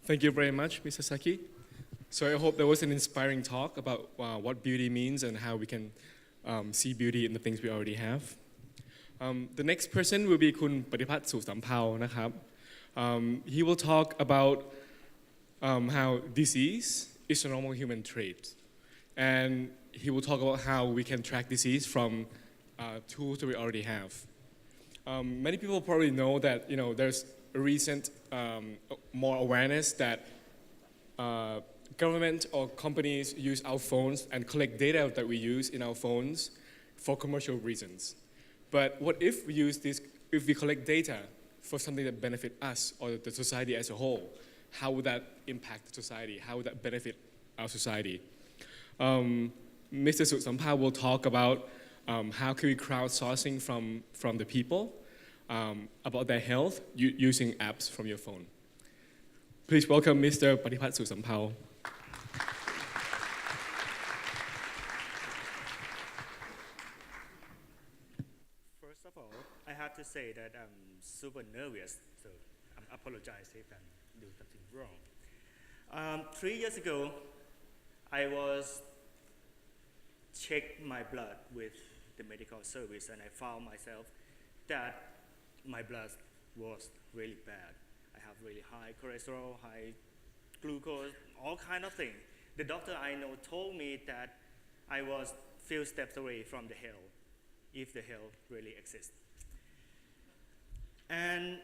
Thank you very much, Mr. Saki. So I hope that was an inspiring talk about what beauty means and how we can see beauty in the things we already have. The next person will be คุณปฏิพัฒน์สุสัมเภานะครับ He will talk about how disease is a normal human trait, and he will talk about how we can track disease from tools that we already have. Many people probably know that there's a recent more awareness that government or companies use our phones and collect data that we use in our phones for commercial reasons. But what if we collect data for something that benefits us or the society as a whole? How would that impact the society? How would that benefit our society? Mr. Susampha will talk about how can we crowdsourcing from the people about their health using apps from your phone. Please welcome Mr. Patipat Susampha. First of all, I have to say that I'm super nervous, so I apologize if I do something wrong. 3 years ago, I was checked my blood with the medical service, and I found myself that my blood was really bad. I have really high cholesterol, high glucose, all kind of things. The doctor I know told me that I was few steps away from the hell, if the hell really exists. And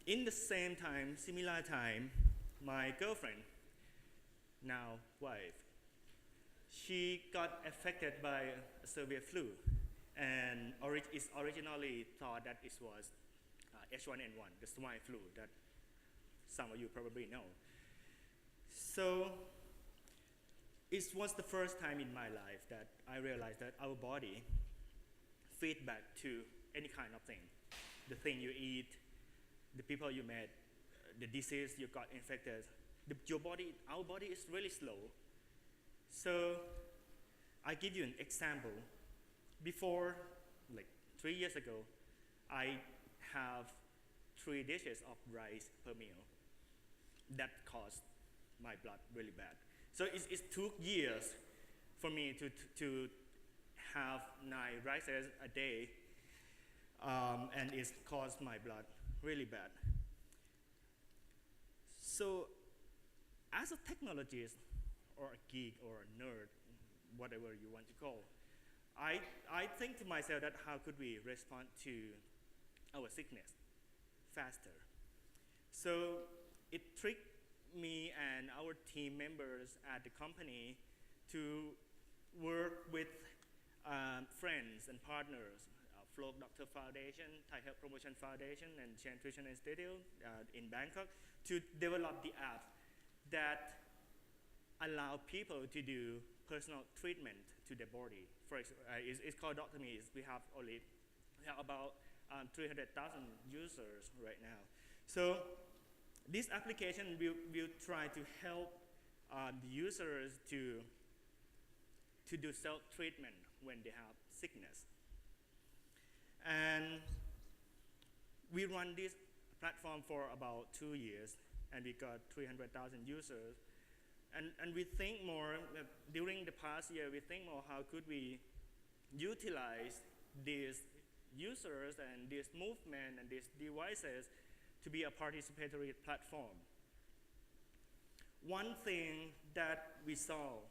in the same time, similar time, my girlfriend, now wife, she got affected by a severe flu, and it originally thought that it was H1N1, the swine flu that some of you probably know. So it was the first time in my life that I realized that our body feedback to any kind of thing. The thing you eat, the people you met, the disease you got infected. Our body is really slow. So I give you an example. Before, like 3 years ago, I have 3 dishes of rice per meal. That caused my blood really bad. So it took years for me to have 9 rices a day, and it caused my blood really bad. So as a technologist, or a geek, or a nerd, whatever you want to call, I think to myself that how could we respond to our sickness faster? So it tricked me and our team members at the company to work with friends and partners, Float Doctor Foundation, Thai Health Promotion Foundation, and Chiang Nutrition Institute in Bangkok to develop the app that allow people to do personal treatment to their body. For example, it's called Dr. Me. We have about 300,000 users right now. So this application will try to help the users to do self-treatment when they have sickness. And we run this platform for about 2 years, and we got 300,000 users. And we think more, during the past year, we think more how could we utilize these users and this movement and these devices to be a participatory platform. One thing that we saw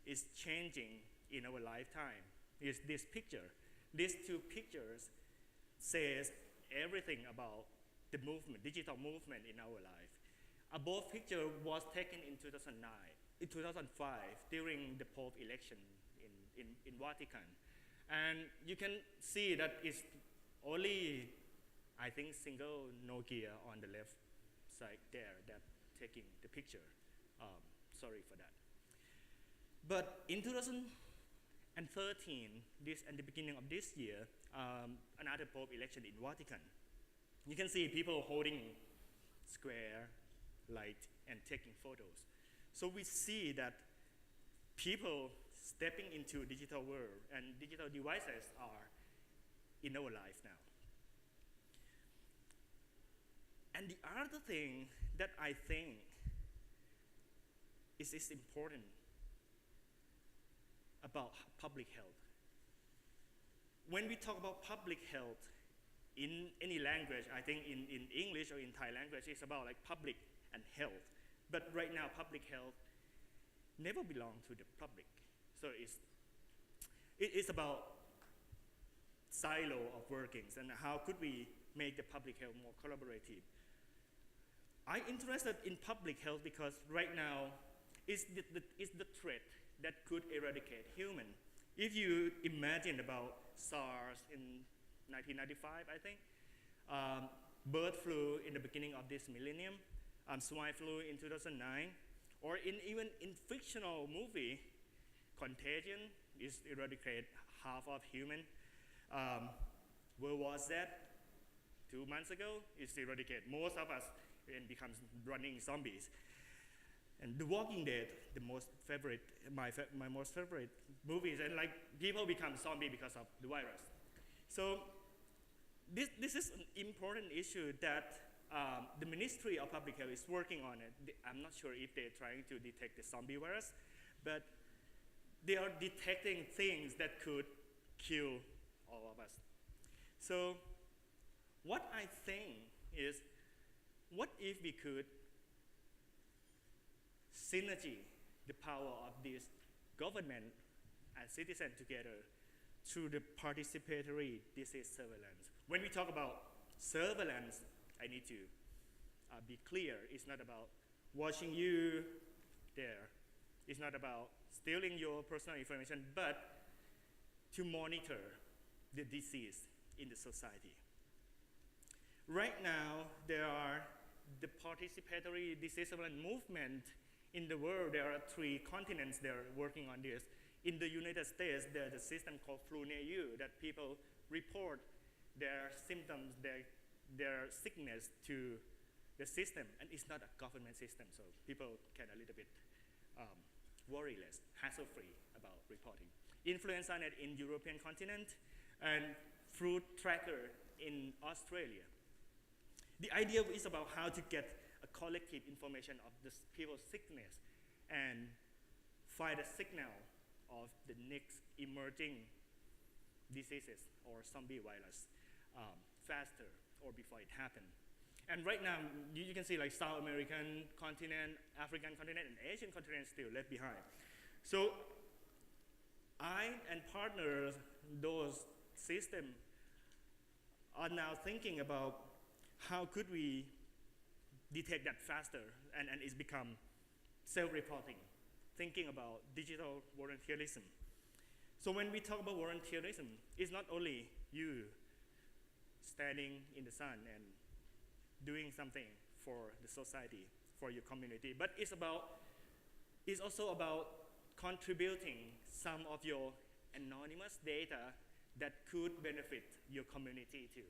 is changing in our lifetime is this picture. These 2 pictures says everything about the movement, digital movement in our life. Above picture was taken in 2005 during the Pope election in Vatican. And you can see that it's only, I think, single Nokia on the left side there that taking the picture. Sorry for that. But in 2013, and the beginning of this year, another Pope election in Vatican. You can see people holding square, light, and taking photos. So we see that people stepping into digital world, and digital devices are in our life now. And the other thing that I think is important about public health. When we talk about public health in any language, I think in English or in Thai language, it's about like public and health. But right now, public health never belonged to the public. So it's about silo of workings and how could we make the public health more collaborative. I'm interested in public health because right now it's the threat that could eradicate human. If you imagine about SARS in 1995, I think, bird flu in the beginning of this millennium, swine flu in 2009, or even in fictional movie, Contagion is eradicate half of human. World War Z 2 months ago is eradicate most of us and becomes running zombies. And The Walking Dead, the most favorite, my most favorite movies, and like people become zombie because of the virus. So this is an important issue that the Ministry of Public Health is working on it. I'm not sure if they're trying to detect the zombie virus, but they are detecting things that could kill all of us. So what I think is, what if we could synergy the power of this government and citizen together through the participatory disease surveillance? When we talk about surveillance, I need to be clear. It's not about watching you there. It's not about stealing your personal information, but to monitor the disease in the society. Right now, there are the participatory disease surveillance movement in the world. There are 3 continents that are working on this. In the United States, there's a system called Flu Near You that people report their symptoms, their sickness to the system, and it's not a government system, so people can a little bit worryless, hassle-free about reporting. Influenza Net in European continent, and Fruit Tracker in Australia. The idea is about how to get a collective information of the people's sickness and find a signal of the next emerging diseases or zombie virus faster or before it happens. And right now, you can see like South American continent, African continent, and Asian continent still left behind. So I and partners, those systems, are now thinking about how could we detect that faster, and it's become self-reporting, thinking about digital volunteerism. So when we talk about volunteerism, it's not only you standing in the sun and doing something for the society, for your community, but it's also about contributing some of your anonymous data that could benefit your community too.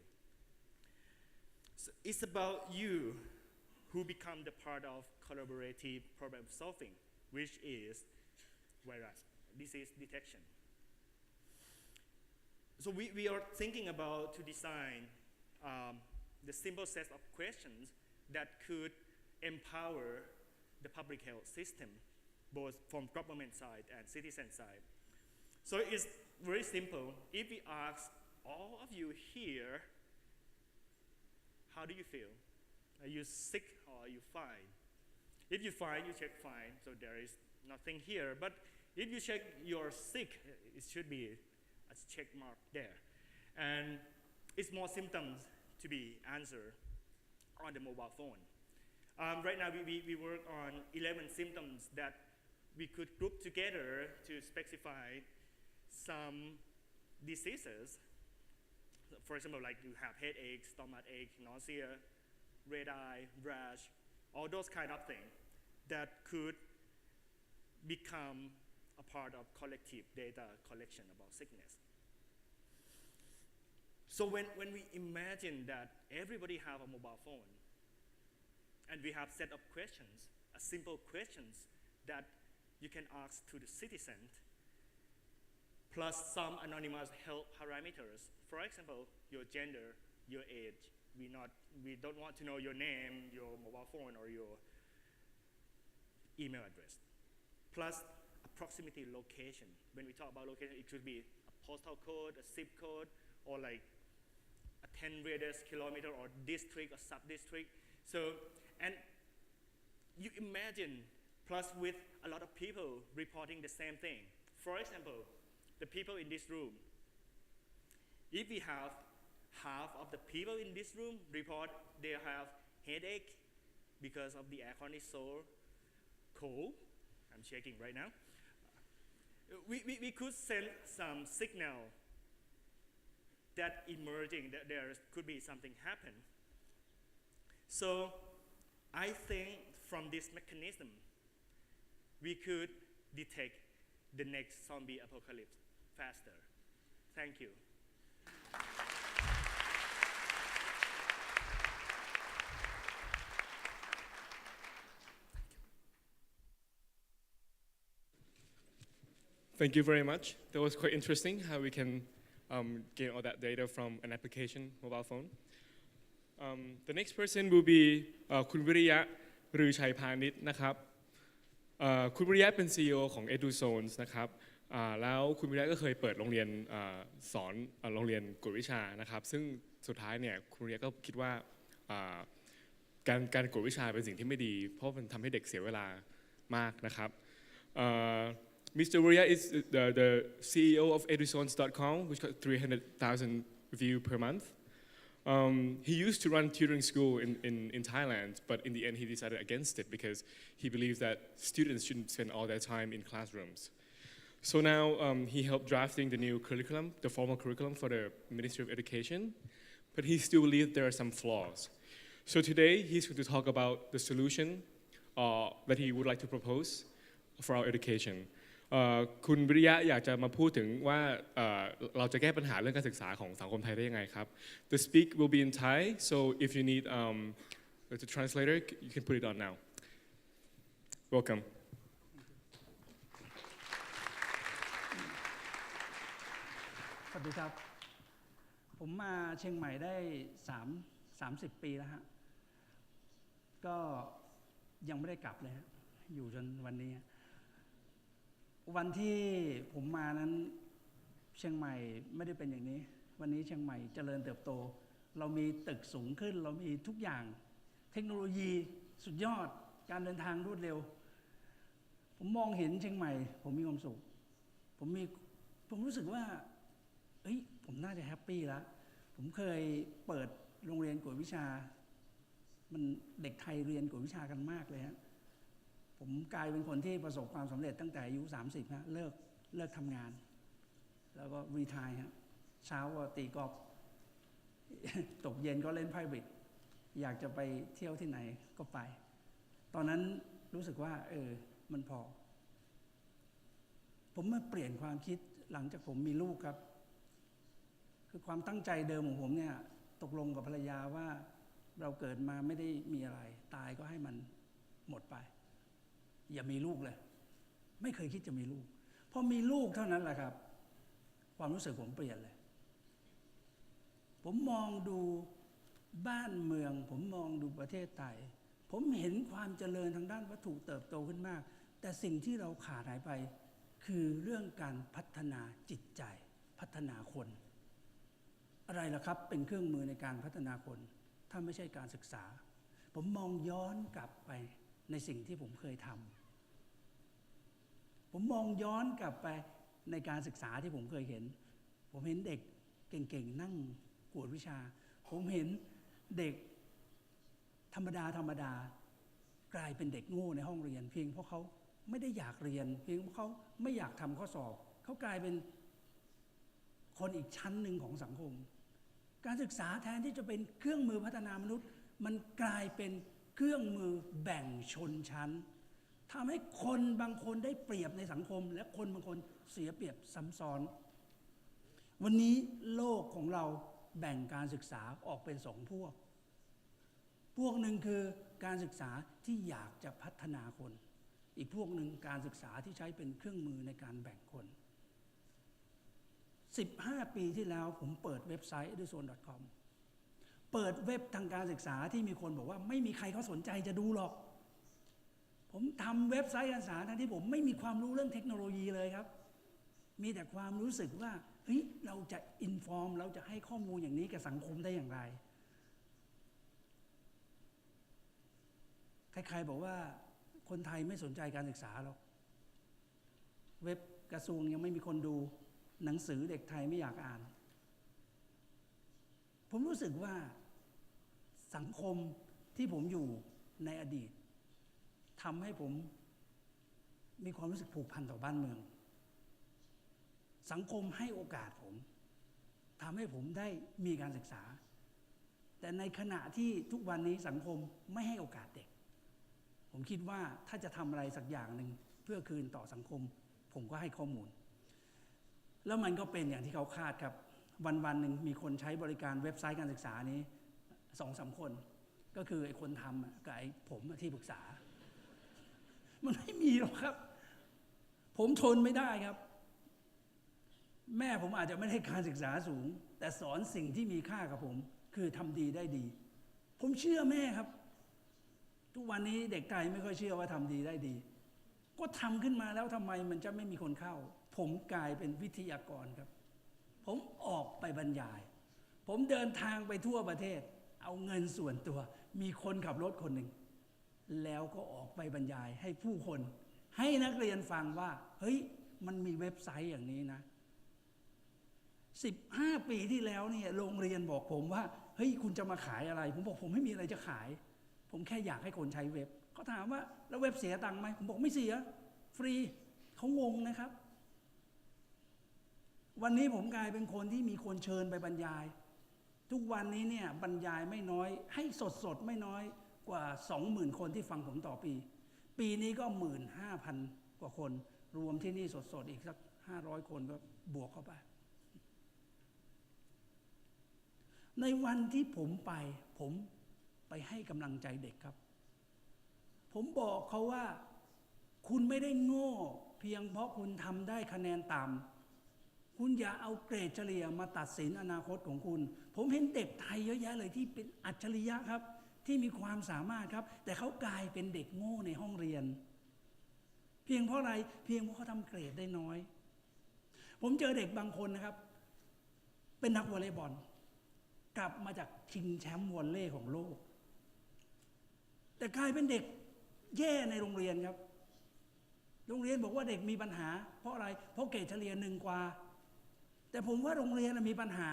So it's about you who become the part of collaborative problem solving, which is virus disease detection. So we are thinking about to design the simple set of questions that could empower the public health system, both from government side and citizen side. So it's very simple. If we ask all of you here, how do you feel? Are you sick or are you fine? If you're fine, you check fine, so there is nothing here. But if you check you're sick, it should be a check mark there. And it's more symptoms to be answered on the mobile phone. Right now, we work on 11 symptoms that we could group together to specify some diseases. For example, like you have headache, stomach ache, nausea, red eye, rash, all those kind of things that could become a part of collective data collection about sickness. So when we imagine that everybody have a mobile phone, and we have set up questions, simple questions that you can ask to the citizen, plus some anonymous health parameters. For example, your gender, your age. We don't want to know your name, your mobile phone, or your email address. plus a proximity location. When we talk about location, it could be a postal code, a zip code, or like a 10 radius kilometer or district or sub-district. So, and you imagine, plus with a lot of people reporting the same thing. For example, the people in this room, if we have half of the people in this room report they have headache because of the aircon is so cold, I'm shaking right now, we could send some signal that emerging, that there could be something happen. So I think from this mechanism, we could detect the next zombie apocalypse faster. Thank you. Thank you very much. That was quite interesting how we can gain all that data from an application mobile phone. The next person will be คุณวิริยะฤชัยพานิชนะครับคุณวิริยะเป็น CEO ของ EduZones นะครับแล้วคุณวิริยะก็เคยเปิดโรงเรียนสอนโรงเรียนกวดวิชานะครับซึ่งสุดท้ายเนี่ยคุณวิริยะก็คิดว่าการกวดวิชาเป็นสิ่งที่ไม่ดีเพราะมันทำให้เด็กเสียเวลามากนะครับ Mr. Virya is the CEO of eduzones.com, which got 300,000 views per month. He used to run tutoring school in Thailand, but in the end he decided against it because he believes that students shouldn't spend all their time in classrooms. So now he helped drafting the new curriculum, the formal curriculum for the Ministry of Education, but he still believes there are some flaws. So today he's going to talk about the solution that he would like to propose for our education. คุณวิริยะอยากจะมาพูดถึงว่าเราจะแก้ปัญหาเรื่องการศึกษาของสังคมไทยได้ยังไงครับ The speak will be in Thai, so if you need the translator, you can put it on now. Welcome. สวัสดีครับผมมาเชียงใหม่ได้30 ปีแล้วฮะก็ยังไม่ได้กลับเลยฮะอยู่จนวันนี้วันที่ผมมานั้นเชียงใหม่ไม่ได้เป็นอย่างนี้วันนี้เชียงใหม่เจริญเติบโตเรามีตึกสูงขึ้นเรามีทุกอย่างเทคโนโลยีสุดยอดการเดินทางรวดเร็วผมมองเห็นเชียงใหม่ผมมีความสุขผมรู้สึกว่าผมน่าจะแฮปปี้แล้วผมเคยเปิดโรงเรียนกวดวิชามันเด็กไทยเรียนกวดวิชากันมากเลยฮะผมกลายเป็นคนที่ประสบความสำเร็จตั้งแต่อายุ30ฮะเลิกทำงานแล้วก็รีไทร์ฮะเช้าก็ตีกอล์ฟตกเย็นก็เล่นไพ่บริดอยากจะไปเที่ยวที่ไหนก็ไปตอนนั้นรู้สึกว่ามันพอผมมาเปลี่ยนความคิดหลังจากผมมีลูกครับคือความตั้งใจเดิมของผมเนี่ยตกลงกับภรรยาว่าเราเกิดมาไม่ได้มีอะไรตายก็ให้มันหมดไปอย่ามีลูกเลยไม่เคยคิดจะมีลูกพอมีลูกเท่านั้นแหละครับความรู้สึกผมเปลี่ยนเลยผมมองดูบ้านเมืองผมมองดูประเทศไทยผมเห็นความเจริญทางด้านวัตถุเติบโตขึ้นมากแต่สิ่งที่เราขาดหายไปคือเรื่องการพัฒนาจิตใจพัฒนาคนอะไรล่ะครับเป็นเครื่องมือในการพัฒนาคนถ้าไม่ใช่การศึกษาผมมองย้อนกลับไปในสิ่งที่ผมเคยทำผมมองย้อนกลับไปในการศึกษาที่ผมเคยเห็นผมเห็นเด็กเก่งๆนั่งกวดวิชาผมเห็นเด็กธรรมดากลายเป็นเด็กโง่ในห้องเรียนเพียงเพราะเขาไม่ได้อยากเรียนเพียงเพราะเขาไม่อยากทำข้อสอบเขากลายเป็นคนอีกชั้นหนึ่งของสังคมการศึกษาแทนที่จะเป็นเครื่องมือพัฒนามนุษย์มันกลายเป็นเครื่องมือแบ่งชนชั้นทำให้คนบางคนได้เปรียบในสังคมและคนบางคนเสียเปรียบซ้ำซ้อนวันนี้โลกของเราแบ่งการศึกษาออกเป็น2 พวกหนึ่งคือการศึกษาที่อยากจะพัฒนาคนอีกพวกหนึ่งการศึกษาที่ใช้เป็นเครื่องมือในการแบ่งคน15 ปีที่แล้วผมเปิดเว็บไซต์ eduzones.com เปิดเว็บทางการศึกษาที่มีคนบอกว่าไม่มีใครเขาสนใจจะดูหรอก ผมทำเว็บไซต์การศึกษาทั้งที่ผมไม่มีความรู้เรื่องเทคโนโลยีเลยครับมีแต่ความรู้สึกว่าเฮ้ยเราจะอินฟอร์มเราจะให้ข้อมูลอย่างนี้กับสังคมได้อย่างไรใครๆบอกว่าคนไทยไม่สนใจการศึกษาหรอกเว็บกระทรวงยังไม่มีคนดูหนังสือเด็กไทยไม่อยากอ่านผมรู้สึกว่าสังคมที่ผมอยู่ในอดีตทำให้ผมมีความรู้สึกผูกพันต่อบ้านเมืองสังคมให้โอกาสผมทำให้ผมได้มีการศึกษาแต่ในขณะที่ทุกวันนี้สังคมไม่ให้โอกาสเด็กผมคิดว่าถ้าจะทำอะไรสักอย่างหนึ่งเพื่อคืนต่อสังคมผมก็ให้ข้อมูลแล้วมันก็เป็นอย่างที่เขาคาดครับวันหนึ่งมีคนใช้บริการเว็บไซต์การศึกษานี้ 2-3 คนก็คือไอ้คนทำกับไอ้ผมที่ปรึกษามันไม่มีหรอกครับผมทนไม่ได้ครับแม่ผมอาจจะไม่ได้การศึกษาสูงแต่สอนสิ่งที่มีค่ากับผมคือทำดีได้ดีผมเชื่อแม่ครับทุกวันนี้เด็กไทยไม่ค่อยเชื่อว่าทำดีได้ดีก็ทำขึ้นมาแล้วทำไมมันจะไม่มีคนเข้าผมกลายเป็นวิทยากรครับผมออกไปบรรยายผมเดินทางไปทั่วประเทศเอาเงินส่วนตัวมีคนขับรถคนหนึ่งแล้วก็ออกไปบรรยายให้ผู้คนให้นักเรียนฟังว่าเฮ้ยมันมีเว็บไซต์อย่างนี้นะ15 ปีที่แล้วเนี่ยโรงเรียนบอกผมว่าเฮ้ยคุณจะมาขายอะไรผมบอกผมไม่มีอะไรจะขายผมแค่อยากให้คนใช้เว็บเขาถามว่าแล้วเว็บเสียตังค์ไหมผมบอกไม่เสียฟรีเขางงนะครับวันนี้ผมกลายเป็นคนที่มีคนเชิญไปบรรยายทุกวันนี้เนี่ยบรรยายไม่น้อยให้สดไม่น้อยกว่า 20,000 คนที่ฟังผมต่อปีนี้ก็ 15,000 กว่าคนรวมที่นี่สดอีกสัก500 คนก็บวกเข้าไปในวันที่ผมไปให้กำลังใจเด็กครับผมบอกเขาว่าคุณไม่ได้โง่เพียงเพราะคุณทำได้คะแนนต่ำคุณอย่าเอาเกรดเฉลี่ยมาตัดสินอนาคตของคุณผมเห็นเด็กไทยเยอะแยะเลยที่เป็นอัจฉริยะครับที่มีความสามารถครับแต่เขากลายเป็นเด็กโง่ในห้องเรียนเพียงเพราะอะไรเพียงเพราะเขาทำเกรดได้น้อยผมเจอเด็กบางคนนะครับเป็นนักวอลเลย์บอลกลับมาจากชิงแชมป์วอลเลย์ของโลกแต่กลายเป็นเด็กแย่ในโรงเรียนครับโรงเรียนบอกว่าเด็กมีปัญหาเพราะอะไรเพราะเกรดเฉลี่ย1 กว่าแต่ผมว่าโรงเรียนมีปัญหา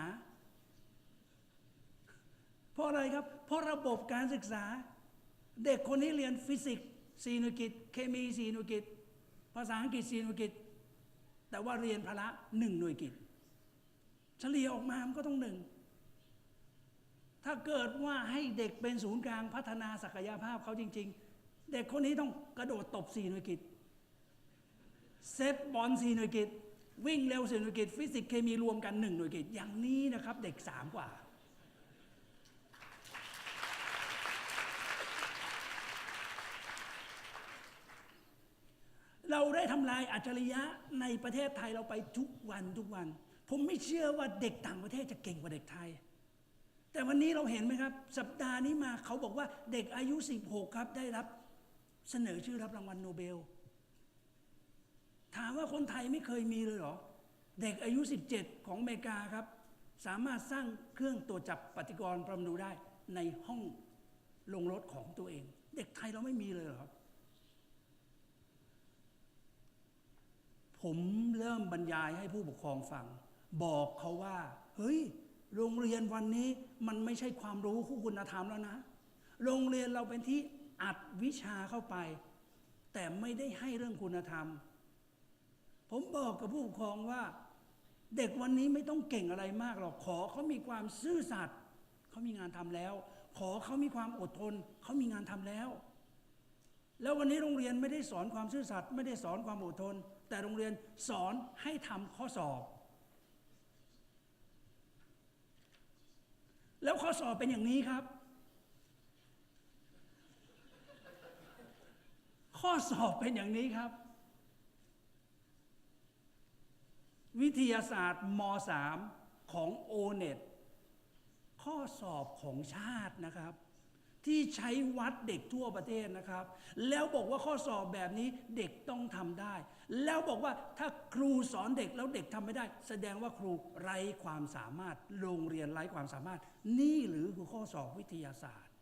เพราะอะไรครับเพราะระบบการศึกษาเด็กคนนี้เรียนฟิสิกส์4 หน่วยกิตเคมี4 หน่วยกิตภาษาอังกฤษ4 หน่วยกิตแต่ว่าเรียนพละ1 หน่วยกิตเฉลี่ยออกมามันก็ต้อง1ถ้าเกิดว่าให้เด็กเป็นศูนย์กลางพัฒนาศักยภาพเขาจริงๆเด็กคนนี้ต้องกระโดดตบ4 หน่วยกิตเซตบอล4 หน่วยกิตวิ่งเร็ว4 หน่วยกิตฟิสิกส์เคมีรวมกัน1 หน่วยกิตอย่างนี้นะครับเด็ก3 กว่าเราได้ทำลายอัจฉริยะในประเทศไทยเราไปทุกวันผมไม่เชื่อว่าเด็กต่างประเทศจะเก่งกว่าเด็กไทยแต่วันนี้เราเห็นไหมครับสัปดาห์นี้มาเขาบอกว่าเด็กอายุ16ครับได้รับเสนอชื่อรับรางวัลโนเบลถามว่าคนไทยไม่เคยมีเลยเหรอเด็กอายุ17ของอเมริกาครับสามารถสร้างเครื่องตรวจจับปฏิกรณ์ปรมาณูได้ในห้องลงรถของตัวเองเด็กไทยเราไม่มีเลยเหรอครับผมเริ่มบรรยายให้ผู้ปกครองฟังบอกเขาว่าเฮ้ยโรงเรียนวันนี้มันไม่ใช่ความรู้คู่คุณธรรมแล้วนะโรงเรียนเราเป็นที่อัดวิชาเข้าไปแต่ไม่ได้ให้เรื่องคุณธรรมผมบอกกับผู้ปกครองว่าเด็กวันนี้ไม่ต้องเก่งอะไรมากหรอกขอเขามีความซื่อสัตย์เขามีงานทำแล้วขอเขามีความอดทนเขามีงานทำแล้ววันนี้โรงเรียนไม่ได้สอนความซื่อสัตย์ไม่ได้สอนความอดทนแต่โรงเรียนสอนให้ทำข้อสอบแล้วข้อสอบเป็นอย่างนี้ครับข้อสอบเป็นอย่างนี้ครับวิทยาศาสตร์ม.3 ของ O-NET ข้อสอบของชาตินะครับ ที่ใช้วัดเด็กทั่วประเทศนะครับแล้วบอกว่าข้อสอบแบบนี้เด็กต้องทำได้แล้วบอกว่าถ้าครูสอนเด็กแล้วเด็กทำไม่ได้แสดงว่าครูไร้ความสามารถโรงเรียนไร้ความสามารถนี่หรือคือข้อสอบวิทยาศาสตร์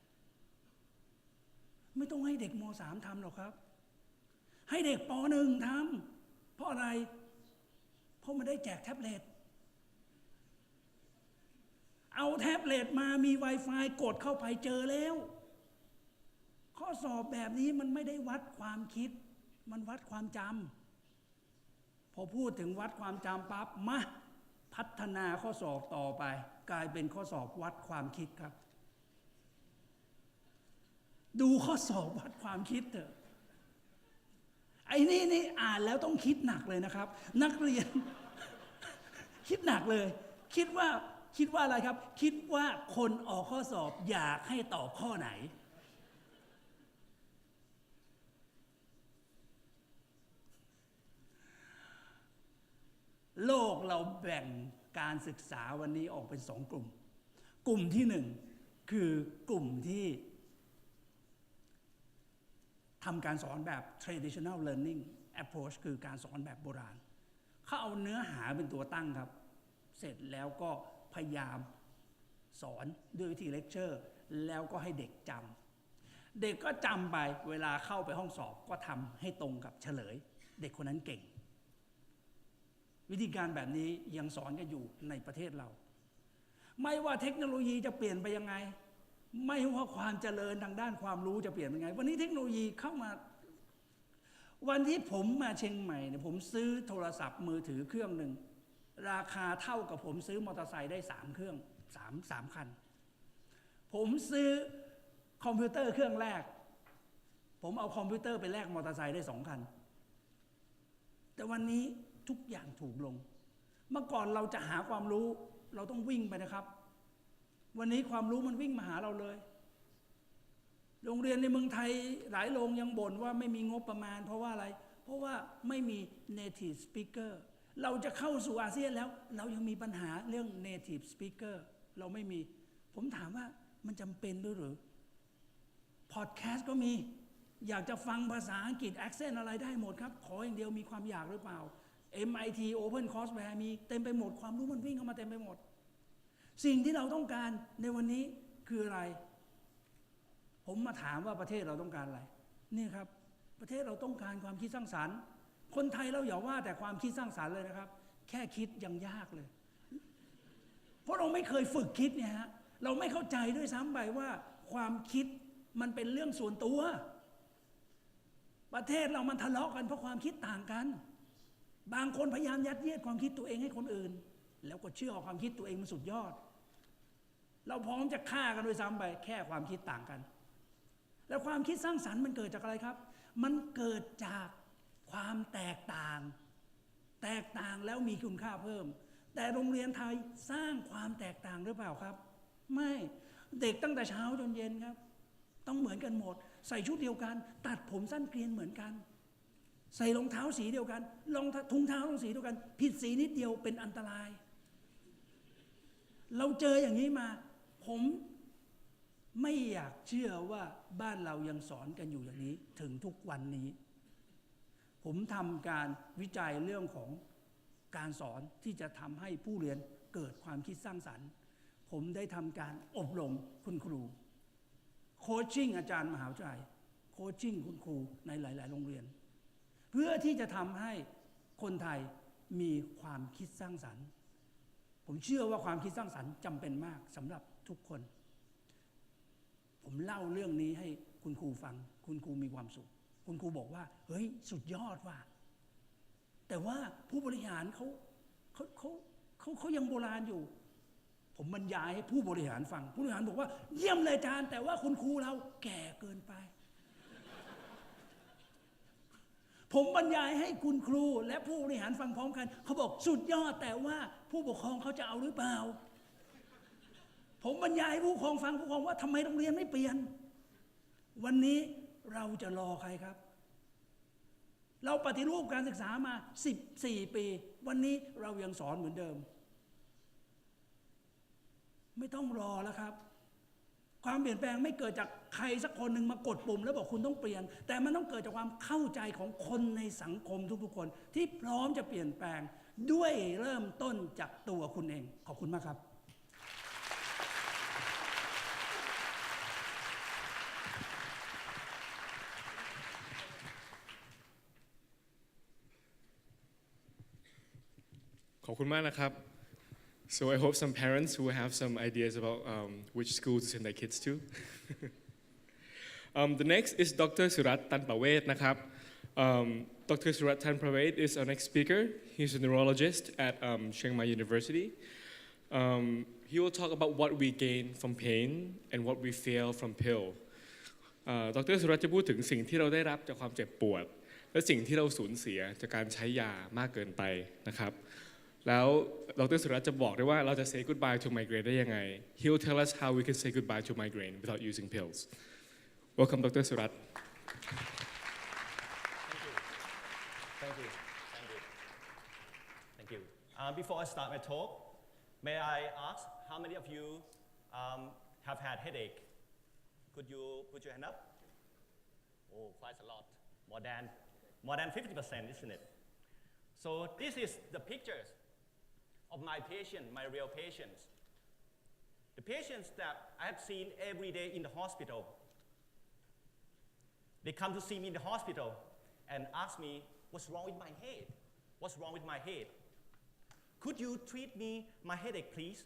ไม่ต้องให้เด็กม.3 ทำหรอกครับให้เด็กป.1 ทำเพราะอะไรเพราะมันได้แจกแท็บเล็ตเอาแท็บเล็ตมามี Wi-Fi กดเข้าไปเจอแล้วข้อสอบแบบนี้มันไม่ได้วัดความคิดมันวัดความจำพอพูดถึงวัดความจำปั๊บมาพัฒนาข้อสอบต่อไปกลายเป็นข้อสอบวัดความคิดครับดูข้อสอบวัดความคิดเถอะไอ้นี่อ่านแล้วต้องคิดหนักเลยนะครับนักเรียน คิดหนักเลยคิดว่าอะไรครับคิดว่าคนออกข้อสอบอยากให้ตอบข้อไหนโลกเราแบ่งการศึกษาวันนี้ออกเป็น2 กลุ่มกลุ่มที่1คือกลุ่มที่ทำการสอนแบบ traditional learning approach คือการสอนแบบโบราณเขาเอาเนื้อหาเป็นตัวตั้งครับเสร็จแล้วก็พยายามสอนด้วยวิธีเลคเชอร์แล้วก็ให้เด็กจำเด็กก็จำไปเวลาเข้าไปห้องสอบก็ทำให้ตรงกับเฉลยเด็กคนนั้นเก่งวิธีการแบบนี้ยังสอนกันอยู่ในประเทศเราไม่ว่าเทคโนโลยีจะเปลี่ยนไปยังไงไม่ว่าความเจริญทางด้านความรู้จะเปลี่ยนไปยังไงวันนี้เทคโนโลยีเข้ามาวันที่ผมมาเชียงใหม่เนี่ยผมซื้อโทรศัพท์มือถือเครื่องหนึ่งราคาเท่ากับผมซื้อมอเตอร์ไซค์ได้3 เครื่อง3 คันผมซื้อคอมพิวเตอร์เครื่องแรกผมเอาคอมพิวเตอร์ไปแลกมอเตอร์ไซค์ได้2 คันแต่วันนี้ทุกอย่างถูกลงเมื่อก่อนเราจะหาความรู้เราต้องวิ่งไปนะครับวันนี้ความรู้มันวิ่งมาหาเราเลยโรงเรียนในเมืองไทยหลายโรงยังบ่นว่าไม่มีงบประมาณเพราะว่าอะไรเพราะว่าไม่มี native speaker เราจะเข้าสู่อาเซียนแล้วเรายังมีปัญหาเรื่อง native speaker เราไม่มีผมถามว่ามันจำเป็นด้วยหรือพอดแคสต์ก็มีอยากจะฟังภาษาอังกฤษ accent อะไรได้หมดครับขออย่างเดียวมีความอยากหรือเปล่า MIT Open Courseware มีเต็มไปหมดความรู้มันวิ่งเข้ามาเต็มไปหมดสิ่งที่เราต้องการในวันนี้คืออะไรผมมาถามว่าประเทศเราต้องการอะไรนี่ครับประเทศเราต้องการความคิดสร้างสรรค์คนไทยเราอย่าว่าแต่ความคิดสร้างสรรค์เลยนะครับแค่คิดยังยากเลยเพราะเราไม่เคยฝึกคิดเนี่ยฮะเราไม่เข้าใจด้วยซ้ำไปว่าความคิดมันเป็นเรื่องส่วนตัวประเทศเรามันทะเลาะกันเพราะความคิดต่างกันบางคนพยายามยัดเยียดความคิดตัวเองให้คนอื่นแล้วก็เชื่อความคิดตัวเองมันสุดยอดเราพร้อมจะฆ่ากันด้วยซ้ำไปแค่ความคิดต่างกันแล้วความคิดสร้างสรรค์มันเกิดจากอะไรครับมันเกิดจากความแตกต่างแล้วมีคุณค่าเพิ่มแต่โรงเรียนไทยสร้างความแตกต่างหรือเปล่าครับไม่เด็กตั้งแต่เช้าจนเย็นครับต้องเหมือนกันหมดใส่ชุดเดียวกันตัดผมสั้นเกรียนเหมือนกันใส่รองเท้าสีเดียวกันถุงเท้าต้องสีเดียวกันผิดสีนิดเดียวเป็นอันตรายเราเจออย่างนี้มาผมไม่อยากเชื่อว่าบ้านเรายังสอนกันอยู่อย่างนี้ถึงทุกวันนี้ผมทำการวิจัยเรื่องของการสอนที่จะทำให้ผู้เรียนเกิดความคิดสร้างสรรค์ผมได้ทำการอบรมคุณครูโคชชิ่งอาจารย์มหาวิทยาลัยโคชชิ่งคุณครูในหลายๆโรงเรียนเพื่อที่จะทำให้คนไทยมีความคิดสร้างสรรค์ผมเชื่อว่าความคิดสร้างสรรค์จำเป็นมากสำหรับทุกคนผมเล่าเรื่องนี้ให้คุณครูฟังคุณครูมีความสุขคุณครูบอกว่าเฮ้ยสุดยอดว่ะแต่ว่าผู้บริหารเขายังโบราณอยู่ผมบรรยายให้ผู้บริหารฟังผู้บริหารบอกว่าเยี่ยมเลยอาจารย์แต่ว่าคุณครูเราแก่เกินไปผมบรรยายให้คุณครูและผู้บริหารฟังพร้อมกันเขาบอกสุดยอดแต่ว่าผู้ปกครองเขาจะเอาหรือเปล่าผมบรรยายให้ผู้ปกครองฟังผู้ปกครองว่าทำไมโรงเรียนไม่เปลี่ยนวันนี้เราจะรอใครครับเราปฏิรูปการศึกษามา14 ปีวันนี้เรายังสอนเหมือนเดิมไม่ต้องรอแล้วครับความเปลี่ยนแปลงไม่เกิดจาก ใครสักคนหนึ่งมากดปุ่มแล้วบอกคุณต้องเปลี่ยนแต่มันต้องเกิดจากความเข้าใจของคนในสังคมทุกๆคนที่พร้อมจะเปลี่ยนแปลงด้วยเริ่มต้นจากตัวคุณเองขอบคุณมากครับ ขอบคุณมากนะครับ so I hope some parents who have some ideas about which school to send their kids to the next is Dr. Surat Tanpawet นะครับ Dr. Surat Tanpawet is our next speaker. He's a neurologist at Chiang Mai University. He will talk about what we gain from pain and what we feel from pill. ดรสุรัตน์จะพูดถึงสิ่งที่เราได้รับจากความเจ็บปวดและสิ่งที่เราสูญเสียจากการใช้ยามากเกินไปนะครับแล้วดรสุรัตน์จะบอกด้วยว่าเราจะ say goodbye to migraine ได้ยังไง He will tell us how we can say goodbye to migraine without using pills. Welcome, Dr. Surat. Thank you. Before I start my talk, may I ask how many of you have had headache? Could you put your hand up? Oh, quite a lot. More than 50%, isn't it? So this is the pictures of my patient, my real patients. The patients that I have seen every day in the hospital. They come to see me in the hospital and ask me, what's wrong with my head? What's wrong with my head? Could you treat me my headache, please?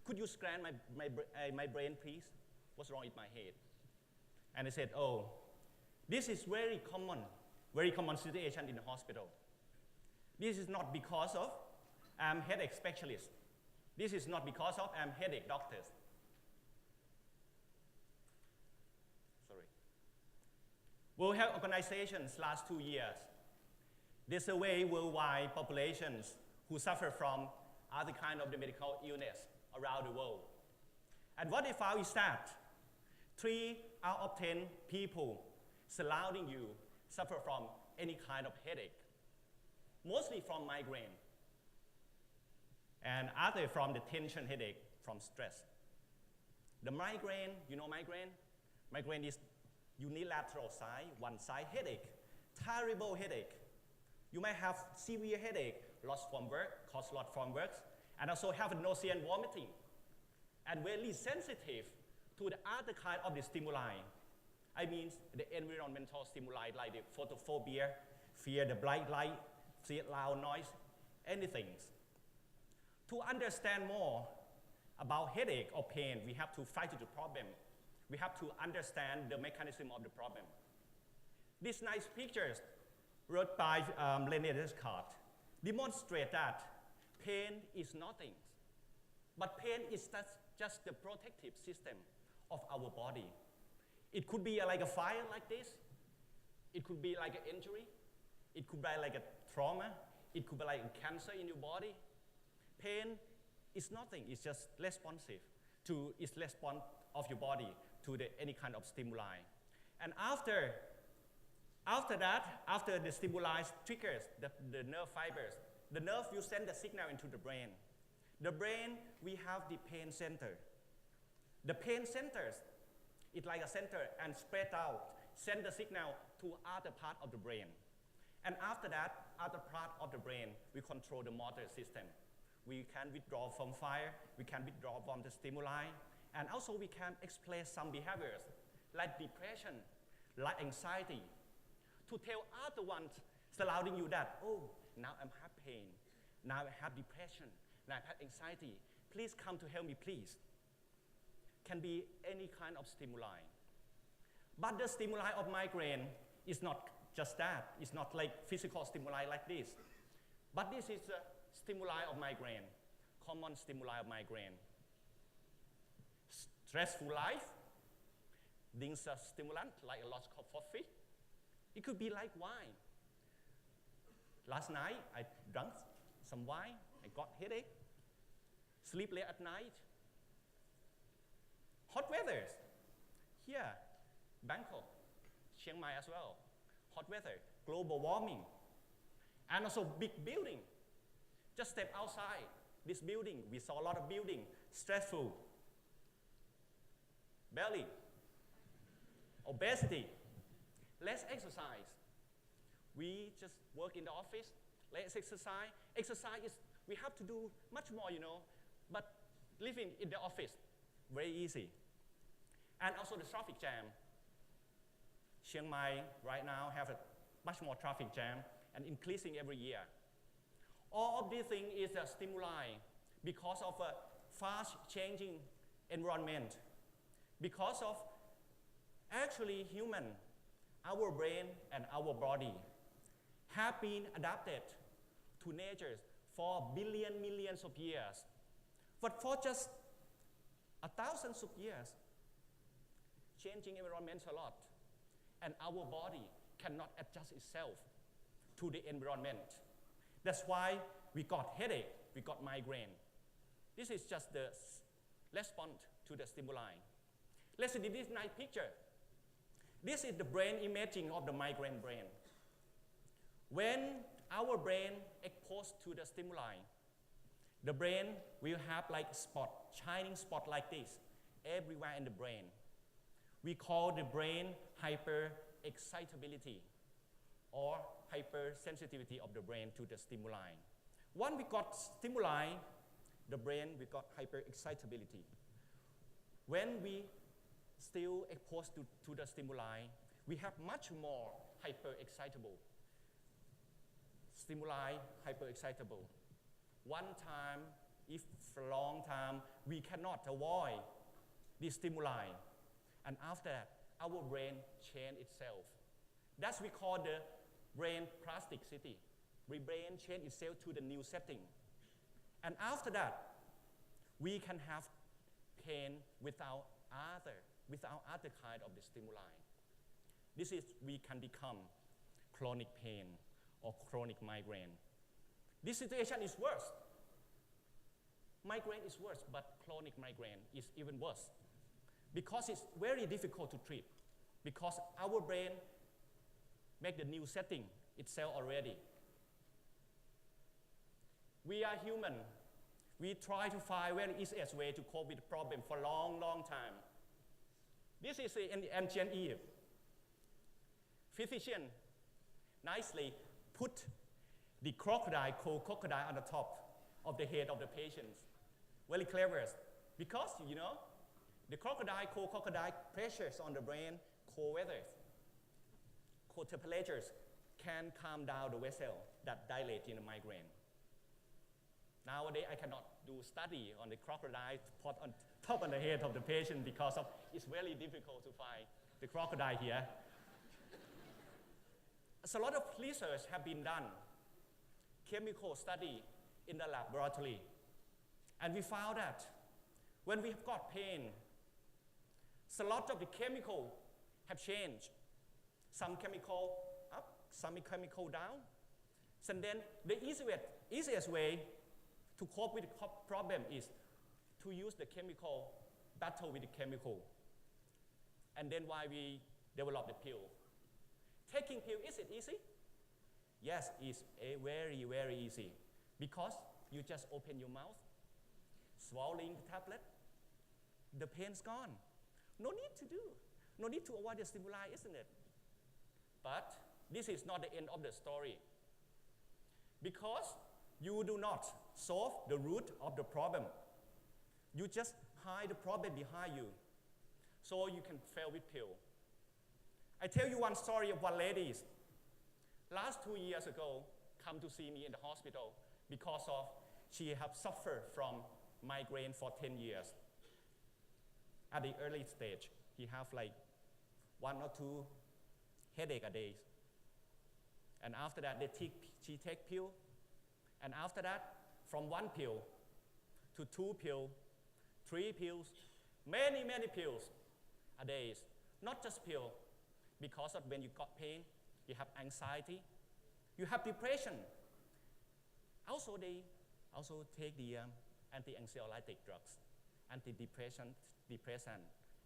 Could you scan my brain, please? What's wrong with my head? And I said, oh, this is very common situation in the hospital. This is not because of I'm headache specialist. This is not because of I'm headache doctors. Sorry. World Health Organization's last 2 years, they survey worldwide populations who suffer from other kind of the medical illness around the world. And what they found is that 3 out of 10 people surrounding you suffer from any kind of headache, mostly from migraine, and other from the tension headache from stress. The migraine, you know migraine? Migraine is unilateral side, one side headache, terrible headache. You might have severe headache, loss from work, cause loss from work, and also have nausea and vomiting, and very sensitive to the other kind of the stimuli. I mean the environmental stimuli like the photophobia, fear the bright light, fear loud noise, anything. To understand more about headache or pain, we have to fight the problem. We have to understand the mechanism of the problem. These nice pictures wrote by René Descartes demonstrate that pain is nothing, but pain is just the protective system of our body. It could be like a fire like this. It could be like an injury. It could be like a trauma. It could be like a cancer in your body. Pain is nothing. It's just responsive to its response of your body to any kind of stimuli. And after that, after the stimuli triggers the nerve fibers, the nerve will send the signal into the brain. The brain, we have the pain center. The pain centers, it's like a center and spread out, send the signal to other part of the brain. And after that, other part of the brain, we control the motor system. We can withdraw from fire, we can withdraw from the stimuli, and also we can express some behaviors like depression, like anxiety, to tell other ones surrounding you that, oh, now I have pain, now I have depression, now I have anxiety, please come to help me, please. Can be any kind of stimuli. But the stimuli of migraine is not just that. It's not like physical stimuli like this. But this is the stimuli of migraine, common stimuli of migraine. Stressful life brings a stimulant like a lot of coffee. It could be like wine. Last night, I drank some wine. I got headache. Sleep late at night. Hot weather. Here, Bangkok, Chiang Mai as well. Hot weather, global warming. And also big building. Just step outside this building. We saw a lot of building, stressful. Belly, obesity, less exercise. We just work in the office, less exercise. Exercise is, we have to do much more, but living in the office, very easy. And also the traffic jam. Chiang Mai right now have a much more traffic jam and increasing every year. All of these things is a stimuli because of a fast changing environment. Because of actually human, our brain and our body have been adapted to nature for millions of years. But for just thousands of years, changing environment a lot. And our body cannot adjust itself to the environment. That's why we got headache, we got migraine. This is just the response to the stimuli. Let's see this nice picture. This is the brain imaging of the migraine brain. When our brain exposed to the stimuli, the brain will have like spot, shining spot like this everywhere in the brain. We call the brain hyperexcitability or hypersensitivity of the brain to the stimuli. Once we got stimuli, the brain we got hyperexcitability. When we still exposed to the stimuli, we have much more hyperexcitable. Stimuli hyperexcitable. One time, if for a long time, we cannot avoid the stimuli. And after that, our brain change itself. That's we call the brain plasticity. The brain change itself to the new setting. And after that, we can have pain without other kind of the stimuli. This is, we can become chronic pain or chronic migraine. This situation is worse. Migraine is worse, but chronic migraine is even worse. Because it's very difficult to treat. Because our brain make the new setting itself already. We are human. We try to find very easiest way to cope with the problem for a long time. This is in the ancient Egypt. Physician nicely put the crocodile, cold crocodile on the top of the head of the patients. Very clever. Because, the crocodile, cold crocodile pressures on the brain, cold weather, cold temperatures can calm down the vessel that dilate in the migraine. Nowadays, I cannot do study on the crocodile put on top of the head of the patient because it's very difficult to find the crocodile here. So a lot of research have been done, chemical study in the laboratory. And we found that when we have got pain, so a lot of the chemical have changed. Some chemical up, some chemical down. So then the easiest way to cope with the problem is to use the chemical, battle with the chemical. And then why we develop the pill. Taking pill, is it easy? Yes, it's very easy. Because you just open your mouth, swallowing the tablet, the pain's gone. No need to do. No need to avoid the stimuli, isn't it? But this is not the end of the story. Because you do not solve the root of the problem. You just hide the problem behind you. So you can fail with pill. I tell you one story of one lady. Last 2 years ago, come to see me in the hospital because of she have suffered from migraine for 10 years. At the early stage, he have like 1 or 2 headache a day. And after that, she take pill. And after that, from 1 pill to 2 pills, 3 pills, many pills a day. Not just pill, because of when you got pain, you have anxiety, you have depression. Also, they also take the anti-anxiolytic drugs, antidepressant,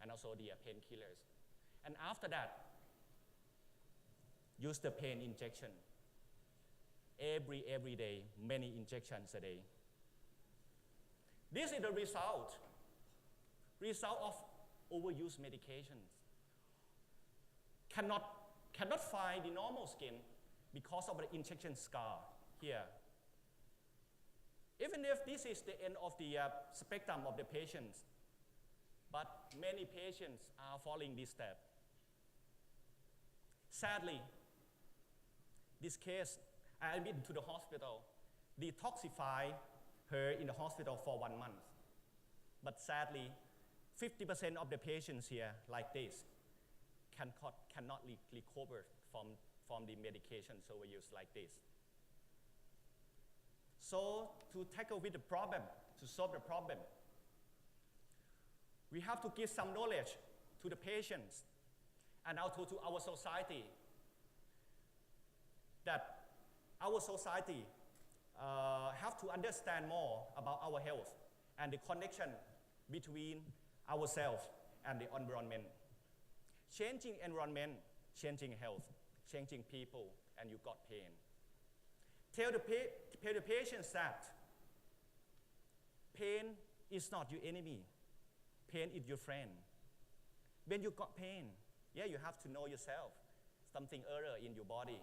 and also the painkillers. And after that, use the pain injection. Every day, many injections a day. This is the result of overuse medications. cannot find the normal skin because of the injection scar here. Even if this is the end of the spectrum of the patients, but many patients are following this step. Sadly, this case, I admitted to the hospital, detoxify her in the hospital for 1 month. But sadly, 50% of the patients here like this cannot recover from the medications overuse like this. So to tackle with the problem, to solve the problem, we have to give some knowledge to the patients and also to our society that our society have to understand more about our health and the connection between ourselves and the environment. Changing environment, changing health, changing people, and you got pain. Tell the patients that pain is not your enemy. Pain is your friend. When you got pain, yeah, you have to know yourself, something error in your body,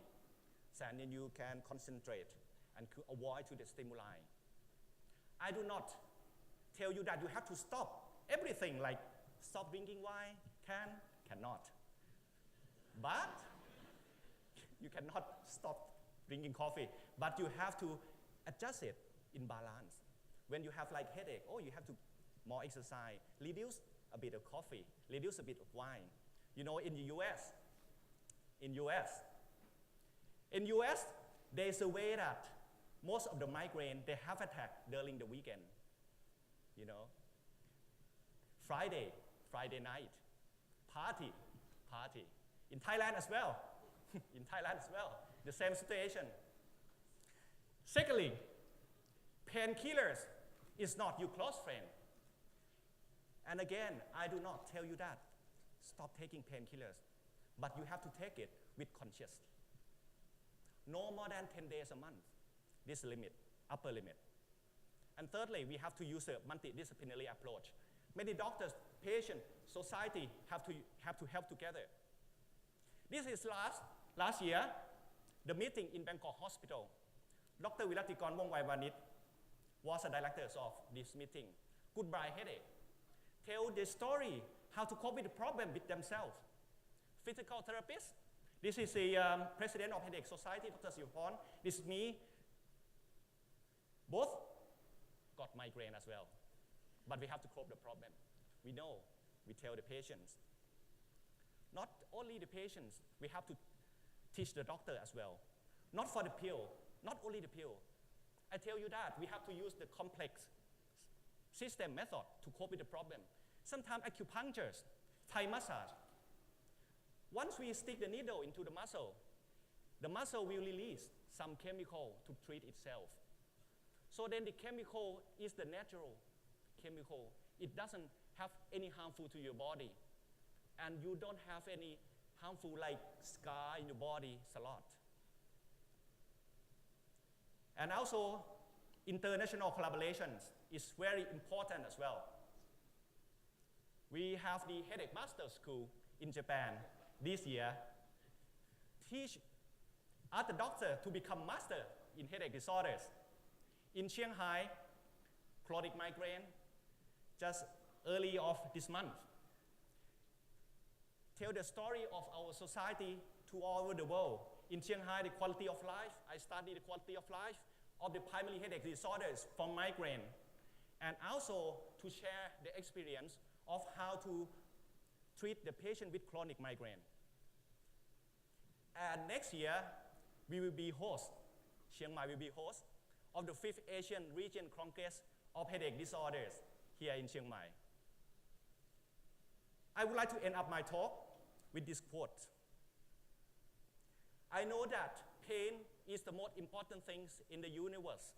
so then you can concentrate and avoid to the stimuli. I do not tell you that you have to stop everything, like stop drinking wine, cannot. But you cannot stop drinking coffee, but you have to adjust it in balance. When you have like headache, you have to more exercise, reduce a bit of coffee, reduce a bit of wine. You know, in the US, there's a way that most of the migraine, they have attack during the weekend. You know, Friday night, party. In Thailand as well, the same situation. Secondly, painkillers is not your close friend. And again, I do not tell you that. Stop taking painkillers. But you have to take it with conscious. No more than 10 days a month. This limit, upper limit. And thirdly, we have to use a multidisciplinary approach. Many doctors, patients, society have to help together. This is last year, the meeting in Bangkok Hospital. Dr. Viratikon Wongwaiwanit was the director of this meeting. Goodbye headache. Tell the story, how to cope with the problem with themselves. Physical therapist. This is the president of Headache Society, Dr. Sivaporn. This is me. Both got migraine as well. But we have to cope the problem. We know, we tell the patients. Not only the patients, we have to teach the doctor as well. Not for the pill, not only the pill. I tell you that we have to use the complex system method to cope with the problem. Sometimes acupuncture, Thai massage. Once we stick the needle into the muscle will release some chemical to treat itself. So then the chemical is the natural chemical. It doesn't have any harmful to your body. And you don't have any harmful like scar in your body, a lot. And also, international collaborations is very important as well. We have the Headache Master School in Japan this year. Teach other doctors to become master in headache disorders. In Shanghai, chronic migraine, just early of this month. Tell the story of our society to all over the world. In Shanghai, the quality of life, I studied the quality of life of the primary headache disorders from migraine, and also to share the experience of how to treat the patient with chronic migraine. And next year, we will be host, Chiang Mai will be host of the 5th Asian Region Congress of Headache Disorders here in Chiang Mai. I would like to end up my talk with this quote. I know that pain is the most important things in the universe.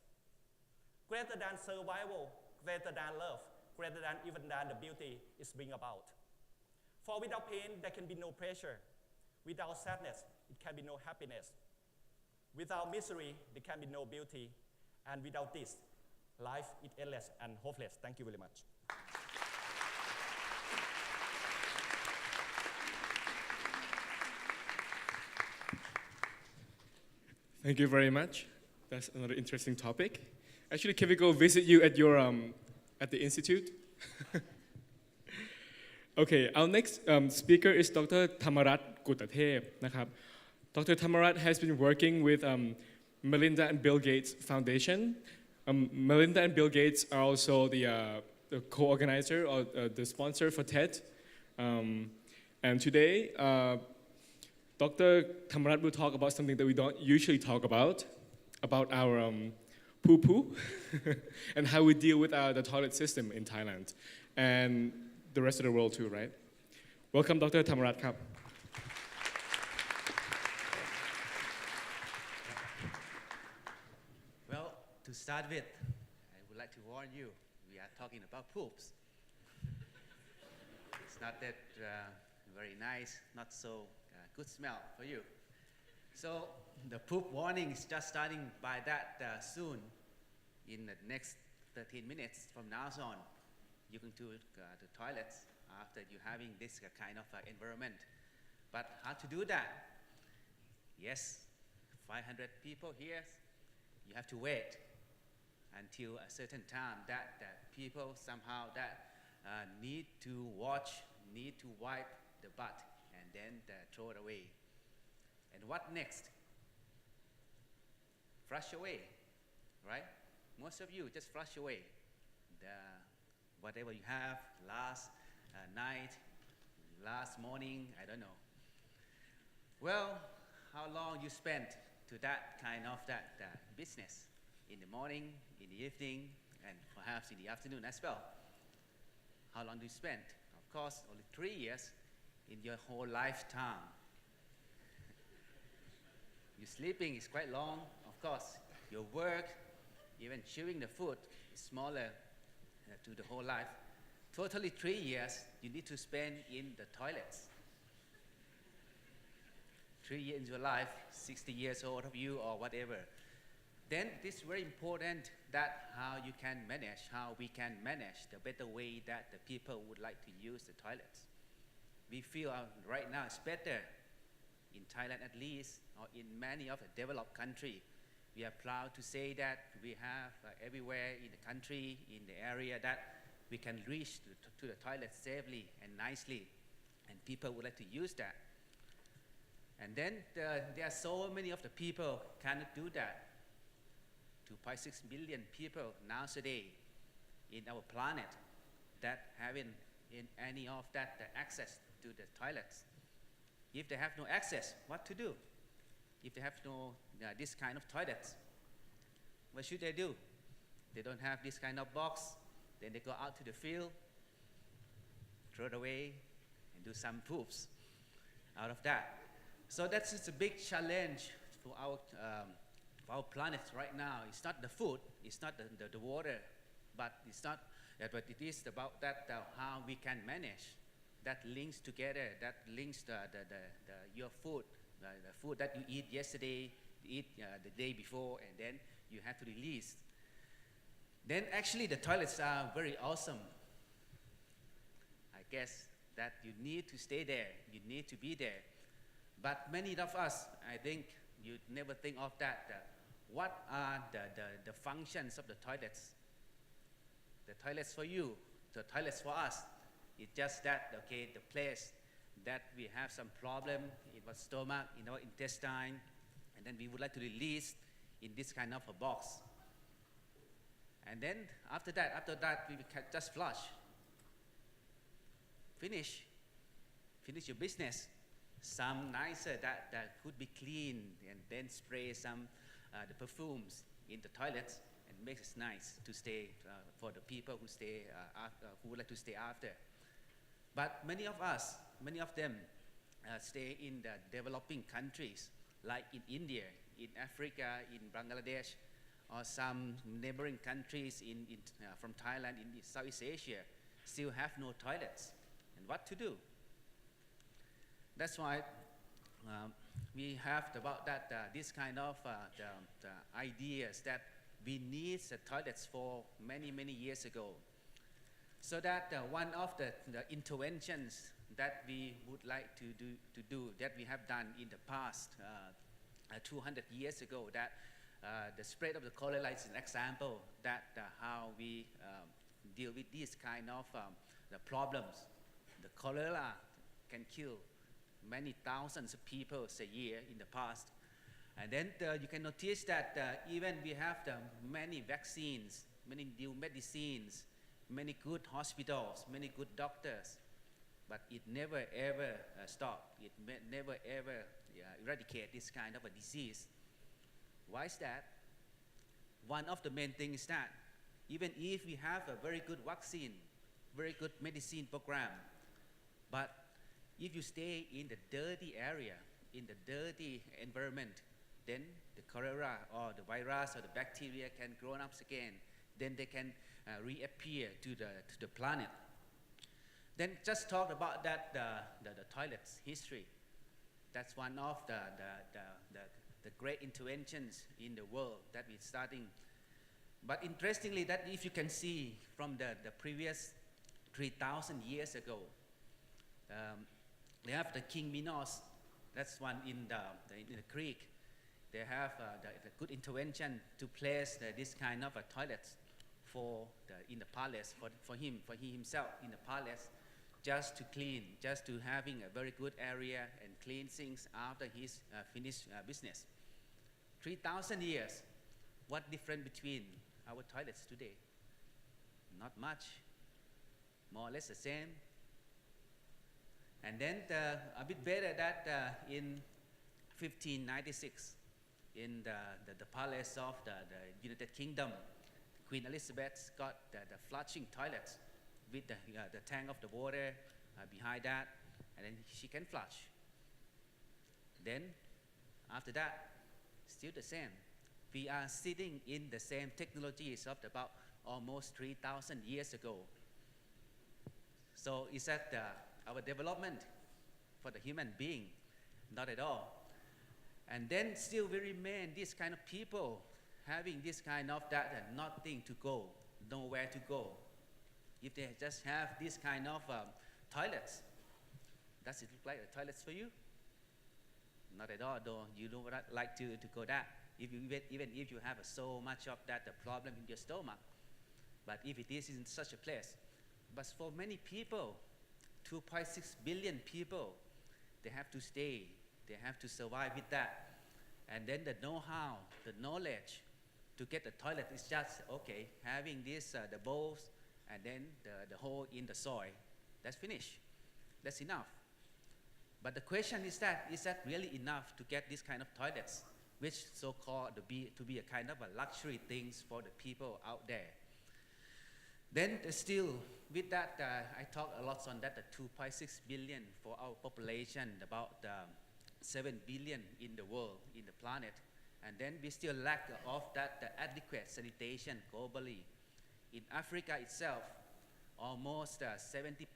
Greater than survival, greater than love, greater than even than the beauty is bring about. For without pain, there can be no pleasure. Without sadness, it can be no happiness. Without misery, there can be no beauty. And without this, life is endless and hopeless. Thank you very much. Thank you very much. That's another interesting topic. Actually, can we go visit you at your at the institute? Okay, our next speaker is Dr. Thamarat Kutathep นะครับ Dr. Thamarat has been working with Melinda and Bill Gates Foundation. Melinda and Bill Gates are also the co-organizer or the sponsor for TED. And today, Dr. Thamarat will talk about something that we don't usually talk about our poo-poo and how we deal with the toilet system in Thailand and the rest of the world too, right? Welcome, Dr. Thamarat ครับ Well, to start with, I would like to warn you, we are talking about poops. It's not that very nice, not so good smell for you. So the poop warning is just starting by that soon. In the next 13 minutes from now on, you can do the toilets after you having this kind of environment. But how to do that? Yes, 500 people here, you have to wait until a certain time that people somehow that need to watch, need to wipe the butt and then throw it away. And what next? Flush away, right? Most of you just flush away whatever you have last night, last morning, I don't know. Well, how long you spent to that kind of business? In the morning, in the evening, and perhaps in the afternoon as well. How long do you spend? Of course, only 3 years in your whole lifetime. Your sleeping is quite long, of course. Your work, even chewing the food, is smaller to the whole life. Totally 3 years you need to spend in the toilets. 3 years in your life, 60 years old of you or whatever. Then this is very important that how you can manage, how we can manage the better way that the people would like to use the toilets. We feel right now it's better in Thailand at least, or in many of the developed countries. We are proud to say that we have everywhere in the country, in the area that we can reach to the toilet safely and nicely, and people would like to use that. And then there are so many of the people cannot do that. 2.6 billion people nowadays in our planet that haven't any of that access to the toilets. If they have no access, what to do? If they have no this kind of toilets, what should they do? They don't have this kind of box, then they go out to the field, throw it away, and do some poops out of that. So that's just a big challenge for our planet right now. It's not the food, it's not the water, but it's not. But it is about that how we can manage. That links together. That links your food, the food that you eat yesterday, you eat the day before, and then you have to release. Then actually the toilets are very awesome. I guess that you need to stay there. You need to be there. But many of us, I think, you never think of that. What are the functions of the toilets? The toilets for you, the toilets for us. It's just that, okay, the place that we have some problem in our stomach, in our intestine, and then we would like to release in this kind of a box. And then after that, we can just flush. Finish your business. Some nicer that could be clean, and then spray some the perfumes in the toilets, and makes it nice to stay for the people who stay who would like to stay after. But many of them stay in the developing countries, like in India, in Africa, in Bangladesh, or some neighboring countries from Thailand in Southeast Asia, still have no toilets. And what to do? That's why we have about that this kind of the ideas that we need the toilets for many years ago. So that one of the interventions that we would like to do that we have done in the past 200 years ago that the spread of the cholera is an example that how we deal with these kind of the problems. The cholera can kill many thousands of people a year in the past. And then you can notice that even we have many vaccines, many new medicines, many good hospitals, many good doctors, but it never ever stopped. It never ever eradicate this kind of a disease. Why is that? One of the main things is that even if we have a very good vaccine, very good medicine program, but if you stay in the dirty area, in the dirty environment, then the cholera or the virus or the bacteria can grow up again. Then they can reappear to the planet. Then just talk about that the toilets history. That's one of the great interventions in the world that we're starting. But interestingly, that if you can see from the previous 3,000 years ago, they have the King Minos. That's one in the Greek. They have the good intervention to place this kind of toilets in the palace for he himself in the palace, just to clean, just to having a very good area and clean things after his finished business. 3,000 years. What difference between our toilets today? Not much. More or less the same. And then a bit better that in 1596, in the palace of the United Kingdom, Queen Elizabeth got the flushing toilets with the tank of the water behind that, and then she can flush. Then, after that, still the same. We are sitting in the same technologies of about almost 3,000 years ago. So is that our development for the human being? Not at all. And then still we remain this kind of people having this kind of that and nothing to go, nowhere to go. If they just have this kind of toilets, does it look like the toilets for you? Not at all, though. You don't like to go that. Even if you have so much of that the problem in your stomach. But if it is in such a place. But for many people, 2.6 billion people, they have to stay. They have to survive with that. And then the know-how, the knowledge to get the toilet is just, okay, having this, the bowls, and then the hole in the soil. That's finished. That's enough. But the question is that really enough to get this kind of toilets, which so-called to be a kind of a luxury things for the people out there? Then still, with that, I talk a lot on that, the 2.6 billion for our population, about 7 billion in the world, in the planet. And then we still lack of that the adequate sanitation globally. In Africa itself, almost 70%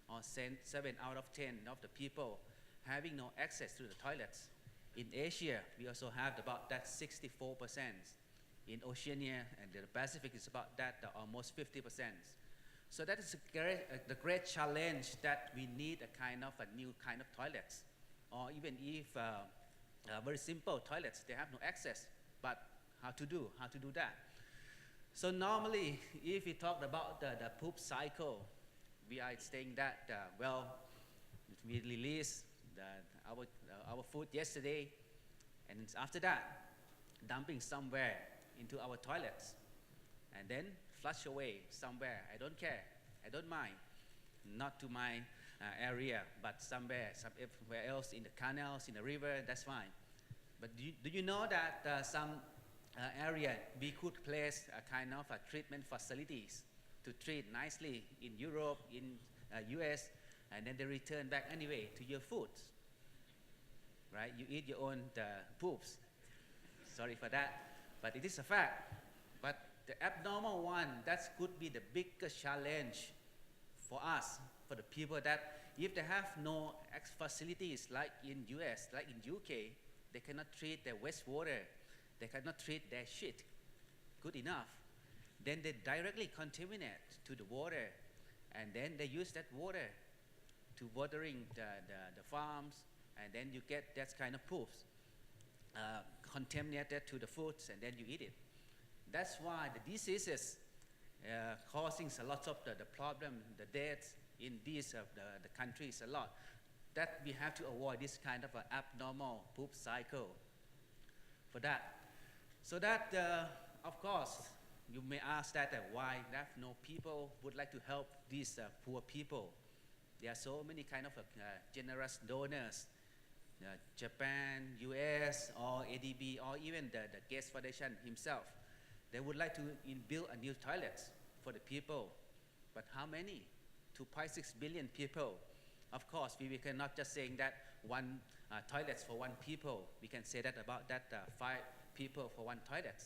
or 7 out of 10 of the people having no access to the toilets. In Asia, we also have about that 64%. In Oceania and the Pacific is about that almost 50%. So that is the great challenge that we need a kind of a new kind of toilets. Or even if very simple toilets, they have no access, but how to do that? So normally, if we talk about the poop cycle, we are saying that, we released our food yesterday, and after that, dumping somewhere into our toilets, and then flush away somewhere. I don't care, I don't mind, not to my area, but somewhere else in the canals, in the river, that's fine. But do you know that some area we could place a kind of a treatment facilities to treat nicely in Europe, in US, and then they return back anyway to your food, right? You eat your own poops. Sorry for that, but it is a fact. But the abnormal one, that could be the biggest challenge for us, for the people that if they have no facilities like in US, like in UK, they cannot treat their wastewater, they cannot treat their shit good enough. Then they directly contaminate to the water, and then they use that water to watering the farms, and then you get that kind of poops. contaminated to the foods, and then you eat it. That's why the diseases causing a lot of the problem, the deaths in these the countries a lot. That we have to avoid this kind of abnormal poop cycle for that. So that, of course, you may ask that why that no people would like to help these poor people. There are so many kind of generous donors, Japan, US, or ADB, or even the Gates Foundation himself. They would like to build a new toilets for the people. But how many? 2.6 billion people. Of course, we cannot just saying that one toilets for one people. We can say that about that 5 people for one toilet.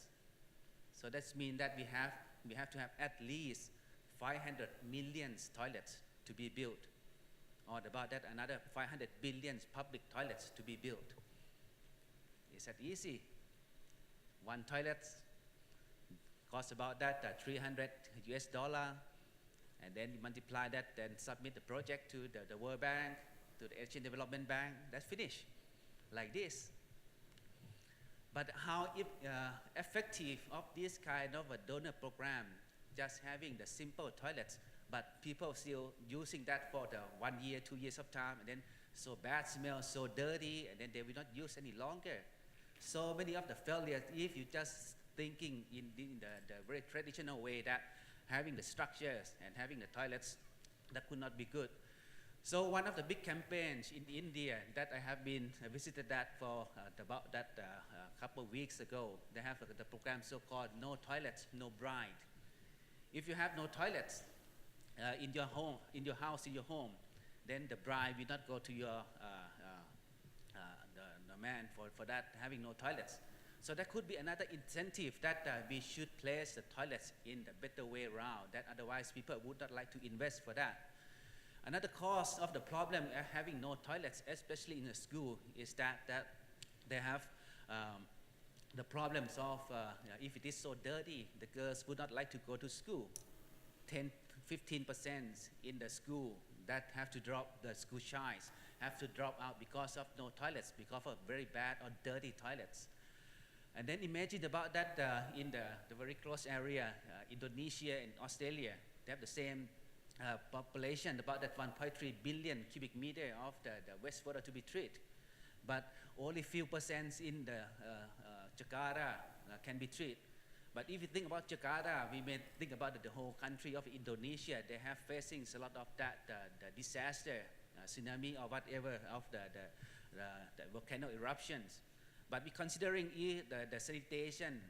So that means that we have to have at least 500 million toilets to be built, or about that another 500 billion public toilets to be built. Is that easy? One toilet costs about that $300 US, and then you multiply that, then submit the project to the World Bank, to the Asian Development Bank. That's finished, like this. But how effective of this kind of a donor program, just having the simple toilets, but people still using that for the 1 year, 2 years of time, and then so bad smell, so dirty, and then they will not use any longer. So many of the failures, if you just thinking in the very traditional way that having the structures and having the toilets, that could not be good. So one of the big campaigns in India that I have been visited that for about that couple of weeks ago, they have the program so-called No Toilets, No Bride. If you have no toilets in your home, in your house, in your home, then the bride will not go to your the man for that having no toilets. So that could be another incentive that we should place the toilets in the better way around, that otherwise people would not like to invest for that. Another cause of the problem of having no toilets, especially in a school, is that they have the problems of if it is so dirty, the girls would not like to go to school. 10-15% in the school that have to drop, the school childs have to drop out because of no toilets, because of very bad or dirty toilets. And then imagine about that in the very close area, Indonesia and Australia, they have the same population, about that 1.3 billion cubic meter of the wastewater to be treated. But only few percent in the Jakarta can be treated. But if you think about Jakarta, we may think about the whole country of Indonesia. They have facing a lot of that the disaster, tsunami or whatever of the volcano eruptions. But we considering the sanitation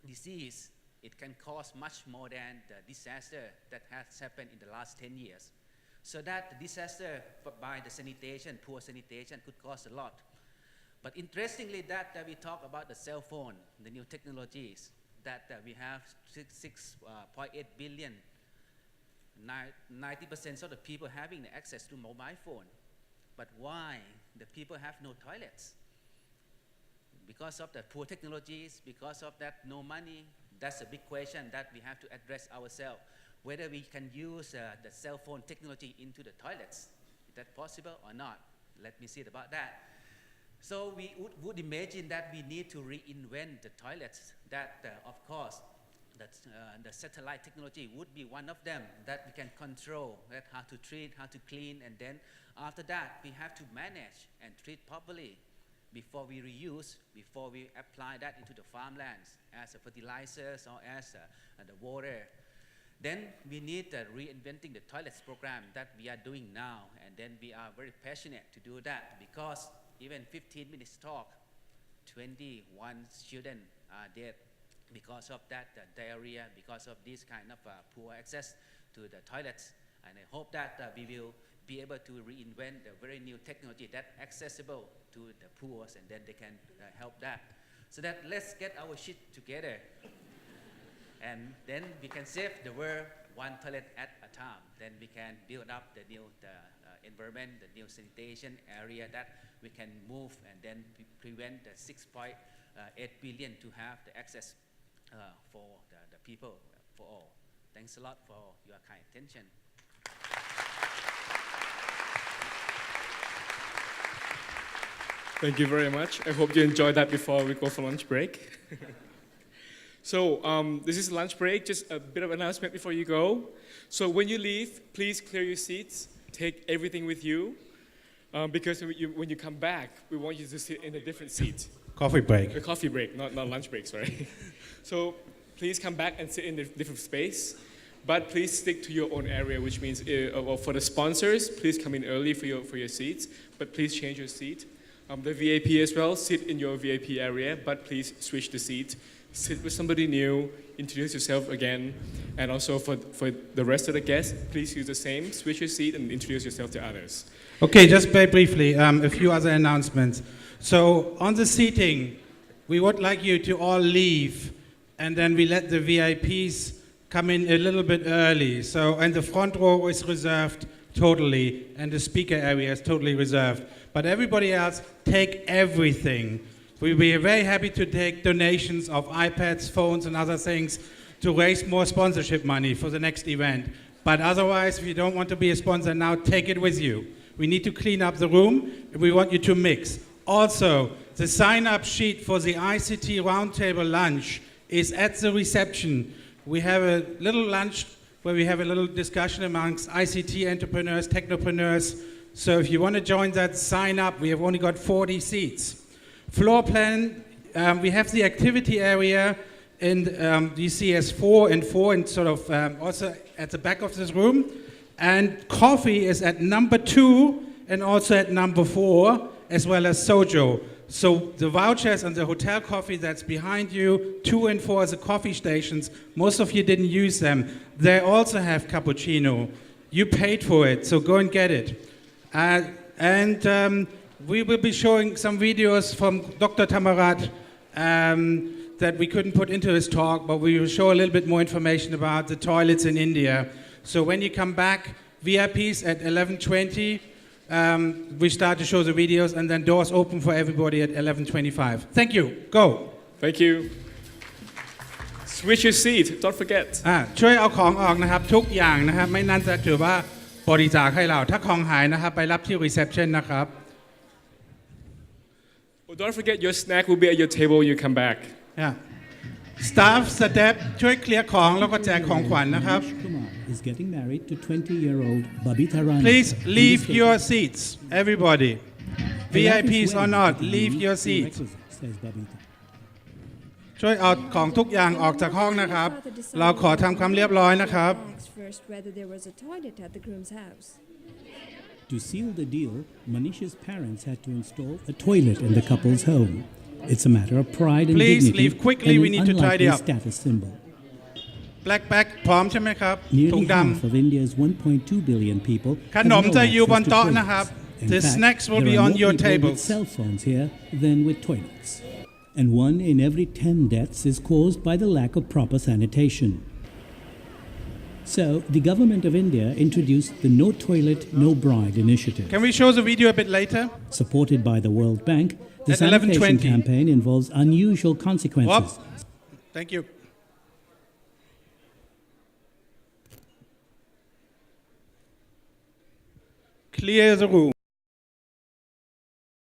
disease, it can cause much more than the disaster that has happened in the last 10 years. So that the disaster by the sanitation, poor sanitation, could cause a lot. But interestingly, that we talk about the cell phone, the new technologies, that we have 6.8 billion, 90% of the people having the access to mobile phone. But why the people have no toilets? Because of the poor technologies, because of that no money. That's a big question that we have to address ourselves, whether we can use the cell phone technology into the toilets. Is that possible or not? Let me see about that. So we would imagine that we need to reinvent the toilets, that of course that the satellite technology would be one of them, that we can control that how to treat, how to clean, and then after that we have to manage and treat properly before we reuse, before we apply that into the farmlands as a fertilizers or as the water. Then we need reinventing the toilets program that we are doing now, and then we are very passionate to do that, because even 15 minutes talk, 21 children are dead because of that diarrhea, because of this kind of poor access to the toilets. And I hope that we will be able to reinvent a very new technology that accessible to the poor, and then they can help that. So that let's get our shit together, and then we can save the world one toilet at a time. Then we can build up the new environment, the new sanitation area that we can move, and then prevent the 6.8 billion to have the access for the people, for all. Thanks a lot for your kind attention. Thank you very much. I hope you enjoyed that before we go for lunch break. So this is lunch break, just a bit of announcement before you go. So when you leave, please clear your seats, take everything with you, because when you come back, we want you to sit in a different seat. Coffee break. A coffee break, not lunch break, sorry. So please come back and sit in a different space, but please stick to your own area, which means for the sponsors, please come in early for your seats, but please change your seat. The VIP as well, sit in your VIP area, but please switch the seat. Sit with somebody new, introduce yourself again, and also for the rest of the guests, please use the same, switch your seat and introduce yourself to others. Okay, just very briefly, a few other announcements. So on the seating, we would like you to all leave, and then we let the VIPs come in a little bit early. So, and the front row is reserved totally, and the speaker area is totally reserved. But everybody else, take everything. We'll be very happy to take donations of iPads, phones, and other things to raise more sponsorship money for the next event. But otherwise, if you don't want to be a sponsor now, take it with you. We need to clean up the room, and we want you to mix. Also, the sign-up sheet for the ICT Roundtable lunch is at the reception. We have a little lunch where we have a little discussion amongst ICT entrepreneurs, technopreneurs. So if you want to join that, sign up. We have only got 40 seats. Floor plan, we have the activity area in DCS 4 and 4 and sort of also at the back of this room. And coffee is at number 2 and also at number 4, as well as sojo. So the vouchers and the hotel coffee that's behind you, 2 and 4 are the coffee stations. Most of you didn't use them. They also have cappuccino. You paid for it, so go and get it. We will be showing some videos from Dr. Tamarat that we couldn't put into his talk, but we will show a little bit more information about the toilets in India. So when you come back, VIPs at 11:20, we start to show the videos, and then doors open for everybody at 11:25. Thank you. Go. Thank you. Switch your seat, don't forget. ช่วยเอาของออกนะครับทุกอย่างนะครับไม่นั้นจะถือว่าบริจาคให้เราถ้าของหายนะครับไปรับที่ reception นะครับ Well, don't forget your snack will be at your table when you come back. Yeah. Staff, step ช่วยเคลียร์ของแล้วก็แจกของขวัญนะครับ Kumar is getting married to 20-year-old Babita Rani. Please leave your seats, everybody. VIPs or not, leave your seats. Says Babita. ช่วยเอาของทุกอย่างออกจากห้องนะครับเราขอทำความเรียบร้อยนะครับ First, whether there was a toilet at the groom's house. To seal the deal, Manish's parents had to install a toilet in the couple's home. It's a matter of pride and Please dignity leave quickly, and we an need to tidy unlikely up. status symbol. Black bag พร้อมใช่ไหมครับถุง Nearly ด half of India's 1.2 billion people ำ have ขนม no จะอยู่บน access to โต๊ะ toilets. นะครับ In The fact, snacks will there be are on more your people tables. with cell phones here than with toilets. And 1 in every 10 deaths is caused by the lack of proper sanitation. So, the government of India introduced the No Toilet, No Bride initiative. Can we show the video a bit later? Supported by the World Bank, the At sanitation 11:20. campaign involves unusual Whoop. consequences. Thank you. Clear the room.